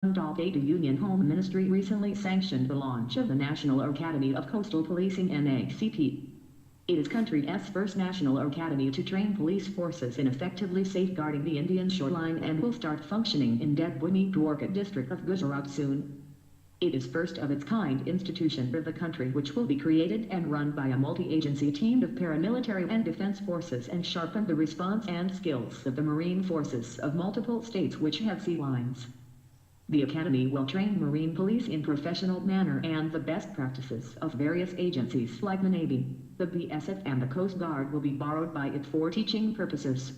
Data Union Home Ministry recently sanctioned the launch of the National Academy of Coastal Policing NACP. It is country's first national academy to train police forces in effectively safeguarding the Indian shoreline and will start functioning in Devbhoomi Dwarka district of Gujarat soon. It is first of its kind institution for the country which will be created and run by a multi-agency team of paramilitary and defense forces and sharpen the response and skills of the marine forces of multiple states which have sea lines. The Academy will train Marine police in professional manner and the best practices of various agencies like the Navy, the BSF and the Coast Guard will be borrowed by it for teaching purposes.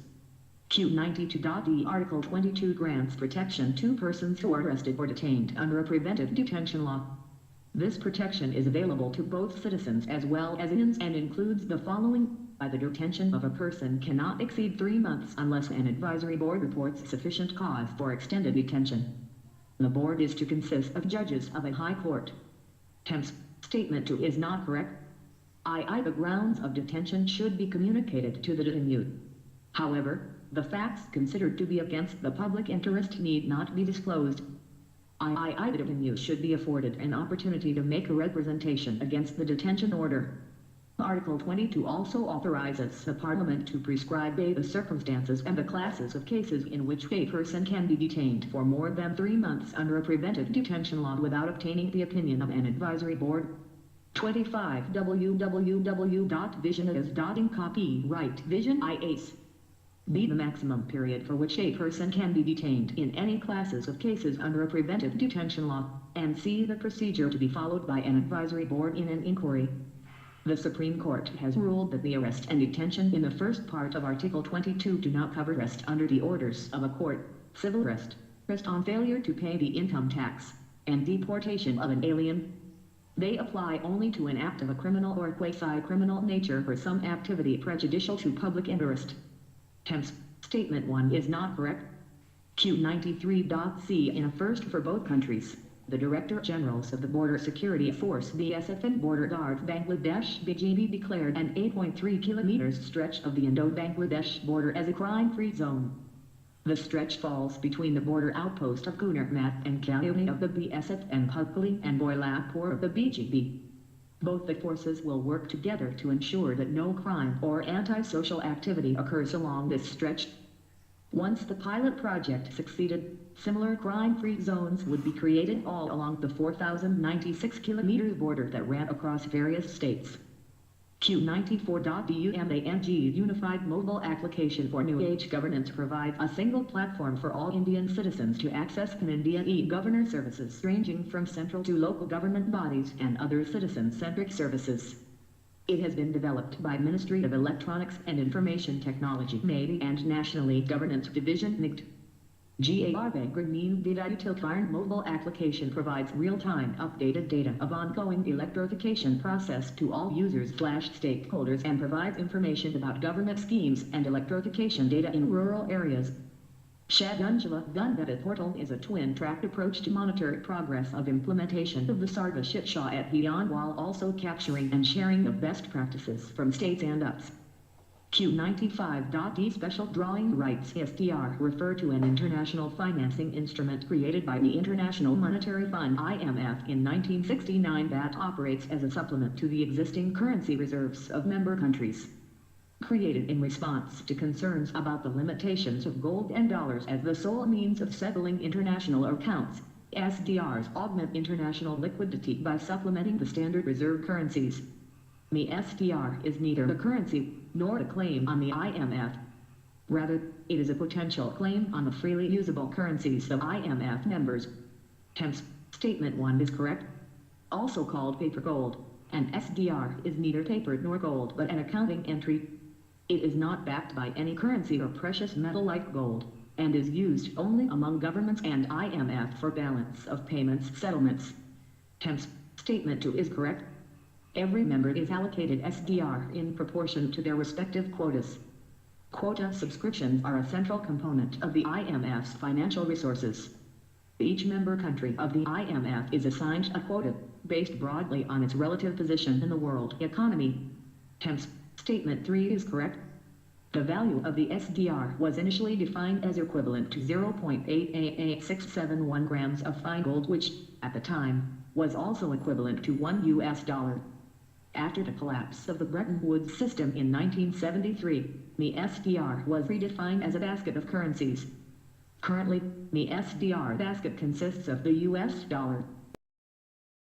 Q92.D Article 22 grants protection to persons who are arrested or detained under a preventive detention law. This protection is available to both citizens as well as aliens and includes the following. By the detention of a person cannot exceed 3 months unless an advisory board reports sufficient cause for extended detention. The board is to consist of judges of a high court. Temps. Statement 2 is not correct. The grounds of detention should be communicated to the detainee. However, the facts considered to be against the public interest need not be disclosed. The detainee should be afforded an opportunity to make a representation against the detention order. Article 22 also authorizes the Parliament to prescribe the circumstances and the classes of cases in which a person can be detained for more than 3 months under a preventive detention law without obtaining the opinion of an advisory board. 25 www.visionis.in Copyright Vision IACE. B. The maximum period for which a person can be detained in any classes of cases under a preventive detention law, and C. The procedure to be followed by an advisory board in an inquiry. The Supreme Court has ruled that the arrest and detention in the first part of Article 22 do not cover arrest under the orders of a court, civil arrest on failure to pay the income tax, and deportation of an alien. They apply only to an act of a criminal or quasi-criminal nature or some activity prejudicial to public interest. Temps. Statement 1 is not correct. Q93.C in a first for both countries. The Director Generals of the Border Security Force BSF and Border Guard Bangladesh BGB declared an 8.3 kilometers stretch of the Indo-Bangladesh border as a crime-free zone. The stretch falls between the border outpost of Gunarmat and Kalyani of the BSF and Khupali and Boilapur of the BGB. Both the forces will work together to ensure that no crime or antisocial activity occurs along this stretch. Once the pilot project succeeded, similar crime-free zones would be created all along the 4,096 kilometers border that ran across various states. Q94.DUMANG Unified Mobile Application for New Age Governance provides a single platform for all Indian citizens to access Pan-India e-governor services ranging from central to local government bodies and other citizen-centric services. It has been developed by Ministry of Electronics and Information Technology (MeitY) and National Governance Division (NIGT). Grameen Data Utilitarian Mobile Application provides real-time updated data of ongoing electrification process to all users/stakeholders and provides information about government schemes and electrification data in rural areas. Shagunjala Gundata Portal is a twin-track approach to monitor progress of implementation of the Sarva Shiksha Abhiyan while also capturing and sharing the best practices from states and ups. Q95.D Special Drawing Rights SDR refer to an international financing instrument created by the International Monetary Fund IMF in 1969 that operates as a supplement to the existing currency reserves of member countries. Created in response to concerns about the limitations of gold and dollars as the sole means of settling international accounts, SDRs augment international liquidity by supplementing the standard reserve currencies. The SDR is neither a currency nor a claim on the IMF. Rather, it is a potential claim on the freely usable currencies of IMF members. Temps. Statement 1 is correct. Also called paper gold, an SDR is neither paper nor gold but an accounting entry. It is not backed by any currency or precious metal like gold, and is used only among governments and IMF for balance of payments settlements. Temps. Statement 2 is correct. Every member is allocated SDR in proportion to their respective quotas. Quota subscriptions are a central component of the IMF's financial resources. Each member country of the IMF is assigned a quota, based broadly on its relative position in the world economy. Temps. Statement 3 is correct. The value of the SDR was initially defined as equivalent to 0.888671 grams of fine gold, which, at the time, was also equivalent to $1. After the collapse of the Bretton Woods system in 1973, the SDR was redefined as a basket of currencies. Currently, the SDR basket consists of the US dollar,